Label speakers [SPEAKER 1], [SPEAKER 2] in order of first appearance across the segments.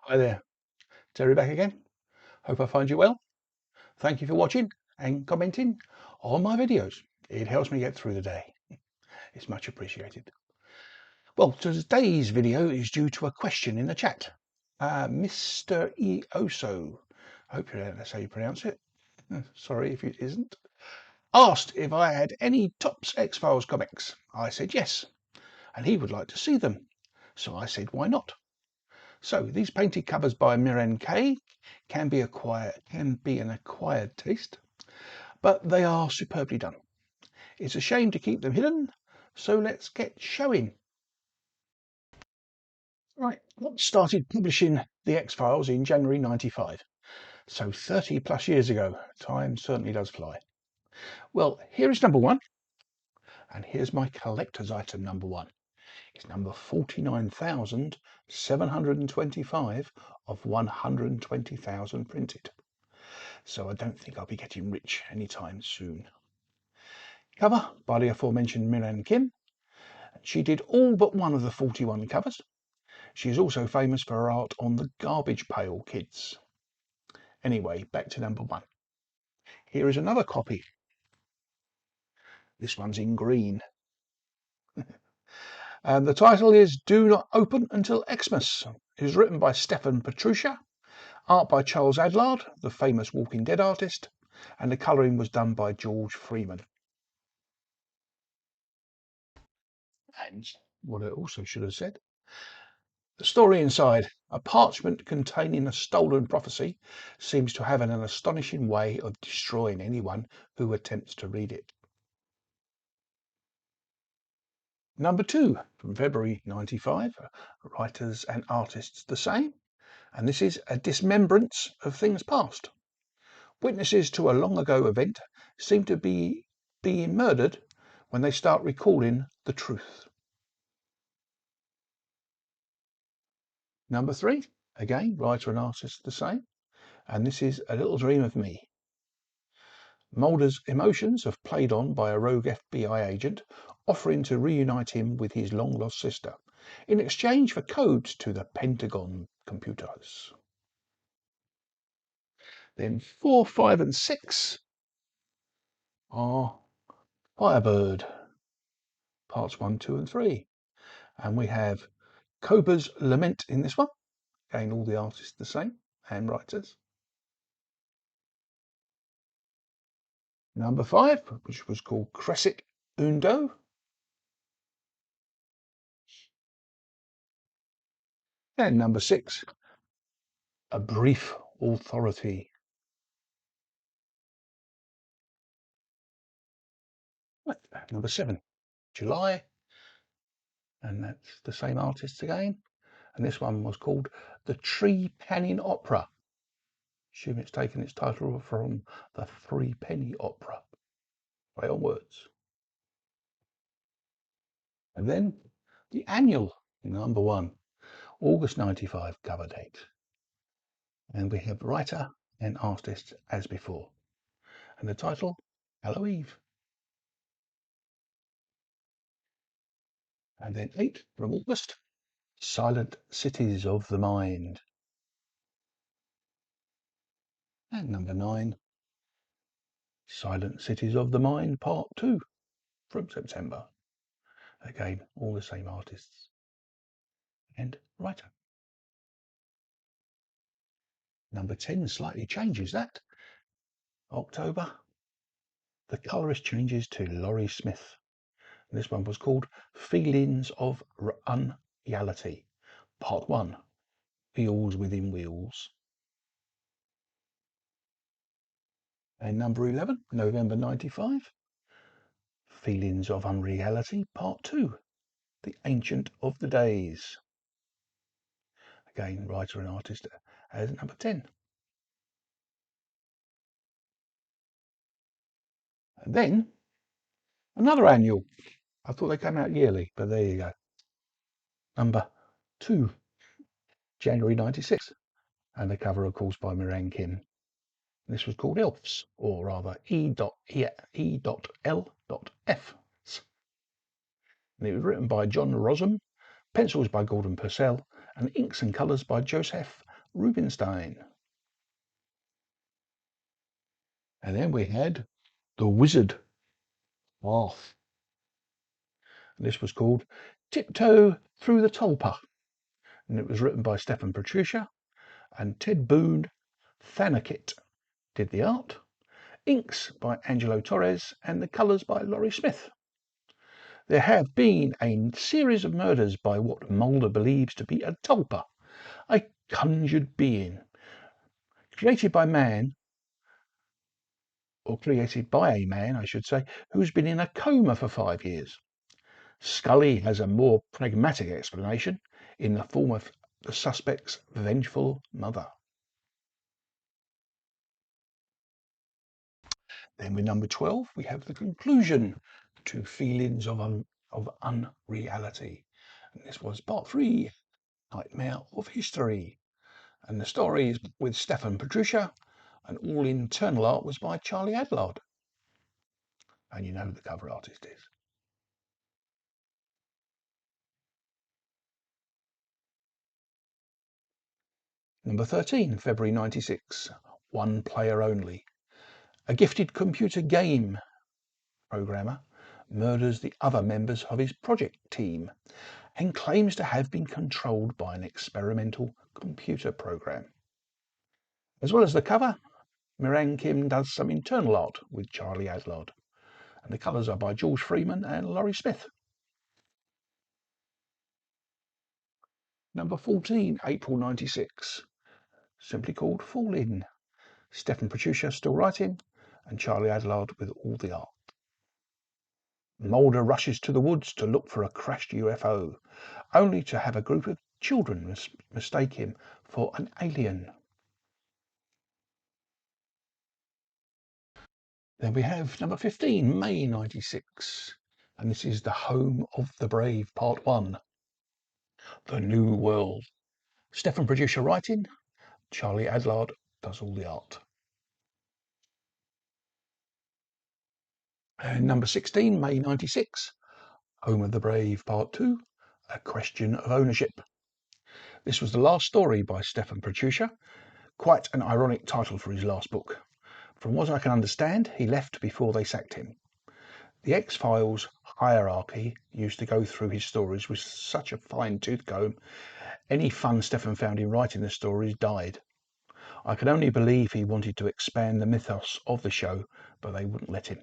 [SPEAKER 1] Hi there, Terry back again. Hope I find you well. Thank you for watching and commenting on my videos. It helps me get through the day. It's much appreciated. Well, today's video is due to a question in the chat. Mr. Eoso, I hope that's how you pronounce it. Sorry if it isn't. Asked if I had any Topps X-Files comics. I said yes, and he would like to see them. So I said, why not? So these painted covers by Miran Kay can be an acquired taste, but they are superbly done. It's a shame to keep them hidden, so let's get showing. Right, started publishing the X-Files in January 95, so 30 plus years ago. Time certainly does fly. Well, here is number one, and here's my collector's item number one. It's number 49,725 of 120,000 printed. So I don't think I'll be getting rich anytime soon. Cover by the aforementioned Miran Kim. She did all but one of the 41 covers. She is also famous for her art on the Garbage Pail Kids. Anyway, back to number one. Here is another copy. This one's in green. And the title is Do Not Open Until Xmas. It was written by Stefan Petruccia, art by Charles Adlard, the famous Walking Dead artist, and the colouring was done by George Freeman. And what I also should have said, the story inside, a parchment containing a stolen prophecy, seems to have an astonishing way of destroying anyone who attempts to read it. Number two, from February 95, writers and artists the same, and this is a dismembrance of things past. Witnesses to a long ago event seem to be being murdered when they start recalling the truth. Number three, again, writer and artist the same, and this is A Little Dream of Me. Mulder's emotions are played on by a rogue FBI agent offering to reunite him with his long-lost sister in exchange for codes to the Pentagon computers. Then 4, 5 and 6 are Firebird, parts 1, 2 and 3. And we have Koba's Lament in this one. Again, all the artists the same and writers. Number 5, which was called Crescit Undo. And number 6, A Brief Authority. Number 7, July. And that's the same artists again. And this one was called The Tree Panning Opera. Assume it's taken its title from the Three Penny Opera. Play on words. And then the annual, number 1, August 95 cover date. And we have writer and artist as before. And the title, Hallow Eve. And then 8 from August, Silent Cities of the Mind. And number 9, Silent Cities of the Mind Part 2 from September. Again, all the same artists and writer. Number 10 slightly changes that. October, the colorist changes to Laurie Smith. And this one was called Feelings of Unreality, Part 1, Wheels Within Wheels. And number 11, November 95, Feelings of Unreality, Part 2, The Ancient of the Days. Again, writer and artist as number 10. And then another annual. I thought they came out yearly, but there you go. Number 2, January 96, and the cover, of course, by Miran Kim. This was called Elves, or rather E.L.F. And it was written by John Rossum, pencils by Gordon Purcell, and inks and colours by Joseph Rubinstein. And then we had The Wizard Off. This was called Tiptoe Through the Tulpa, and it was written by Stefan Petruccia, and Ted Boone Thanakit did the art. Inks by Angelo Torres, and the colours by Laurie Smith. There have been a series of murders by what Mulder believes to be a tulpa, a conjured being, created by a man, I should say, who's been in a coma for 5 years. Scully has a more pragmatic explanation in the form of the suspect's vengeful mother. Then with number 12, we have the conclusion to Feelings of Unreality. And this was part 3, Nightmare of History. And the story is with Stefan Petruccia, and all internal art was by Charlie Adlard. And you know who the cover artist is. Number 13, February 96, One Player Only. A gifted computer game programmer murders the other members of his project team and claims to have been controlled by an experimental computer program. As well as the cover, Miran Kim does some internal art with Charlie Adlard, and the colours are by George Freeman and Laurie Smith. Number 14, April 96, simply called Fall In. Stefan Petruccia still writing, and Charlie Adlard with all the art. Mulder rushes to the woods to look for a crashed UFO, only to have a group of children mistake him for an alien. Then we have number 15, May 96, and this is The Home of the Brave, Part 1, The New World. Stefan Petruccia writing, Charlie Adlard does all the art. And number 16, May 96, Home of the Brave, Part 2, A Question of Ownership. This was the last story by Stefan Petruccia, quite an ironic title for his last book. From what I can understand, he left before they sacked him. The X-Files hierarchy used to go through his stories with such a fine-tooth comb, any fun Stefan found in writing the stories died. I can only believe he wanted to expand the mythos of the show, but they wouldn't let him.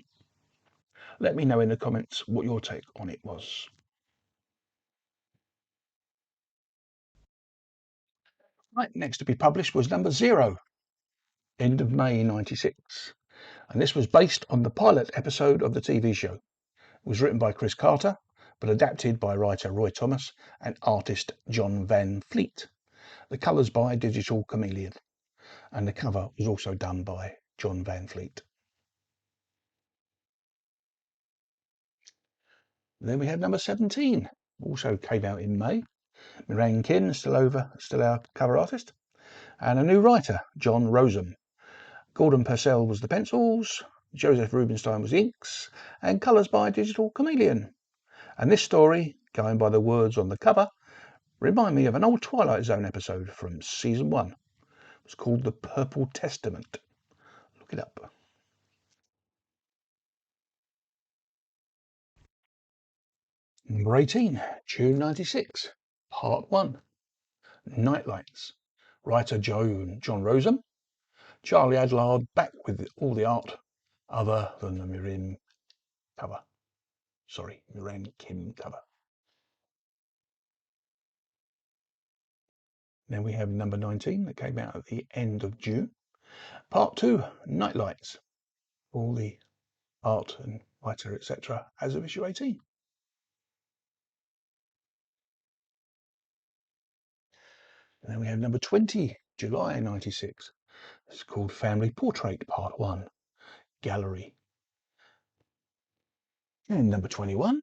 [SPEAKER 1] Let me know in the comments what your take on it was. Right, next to be published was number 0, end of May 96. And this was based on the pilot episode of the TV show. It was written by Chris Carter, but adapted by writer Roy Thomas and artist John Van Fleet. The colours by Digital Chameleon, and the cover was also done by John Van Fleet. Then we have number 17, also came out in May. Miran Kim, still our cover artist, and a new writer, John Rosen. Gordon Purcell was the pencils, Joseph Rubinstein was the inks, and colours by Digital Chameleon. And this story, going by the words on the cover, remind me of an old Twilight Zone episode from season 1. It was called The Purple Testament. Look it up. Number 18, June 96, Part 1, Nightlights. Writer John Rosen. Charlie Adlard back with all the art other than the Miran Kim cover. Then we have number 19 that came out at the end of June. Part 2, Nightlights. All the art and writer, etc. as of issue 18. And then we have number 20, July 96. It's called Family Portrait, Part 1, Gallery. And number 21,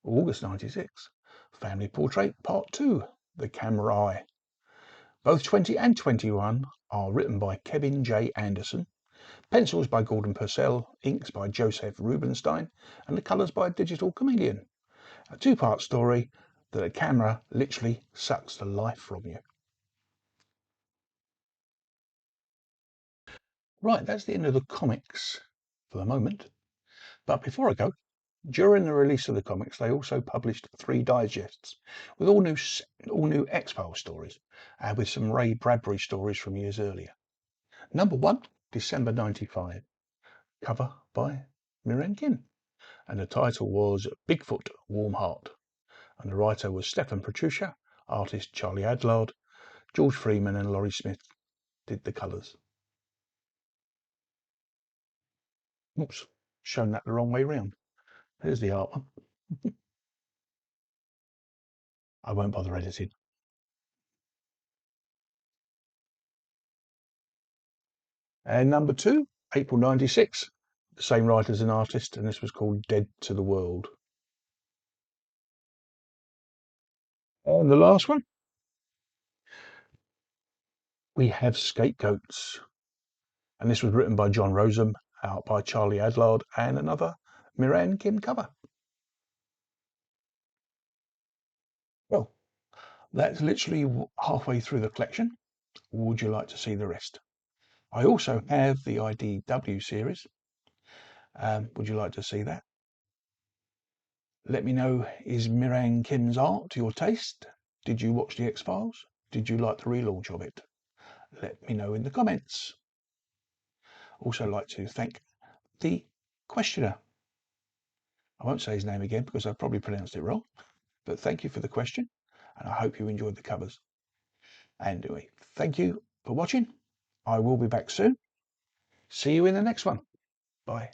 [SPEAKER 1] August 96, Family Portrait, Part 2, The Camera Eye. Both 20 and 21 are written by Kevin J. Anderson, pencils by Gordon Purcell, inks by Joseph Rubinstein, and the colours by Digital Chameleon. A 2-part story that a camera literally sucks the life from you. Right, that's the end of the comics for the moment. But before I go, during the release of the comics, they also published 3 digests with all new X-Files stories, and with some Ray Bradbury stories from years earlier. Number 1, December 95, cover by Miran Kim, and the title was Bigfoot, Warm Heart, and the writer was Stefan Petruccia, artist Charlie Adlard, George Freeman and Laurie Smith did the colours. Oops, shown that the wrong way round. There's the art one. I won't bother editing. And number 2, April 96, the same writers and artist, and this was called Dead to the World. And the last one, we have Scapegoats, and this was written by John Rosen, out by Charlie Adlard, and another Miran Kim cover. Well, that's literally halfway through the collection. Would you like to see the rest? I also have the IDW series. Would you like to see that? Let me know, is Miran Kim's art to your taste? Did you watch the X-Files? Did you like the relaunch of it? Let me know in the comments. Also like to thank the questioner. I won't say his name again because I probably pronounced it wrong, but thank you for the question, and I hope you enjoyed the covers. And anyway, thank you for watching. I will be back soon. See you in the next one. Bye.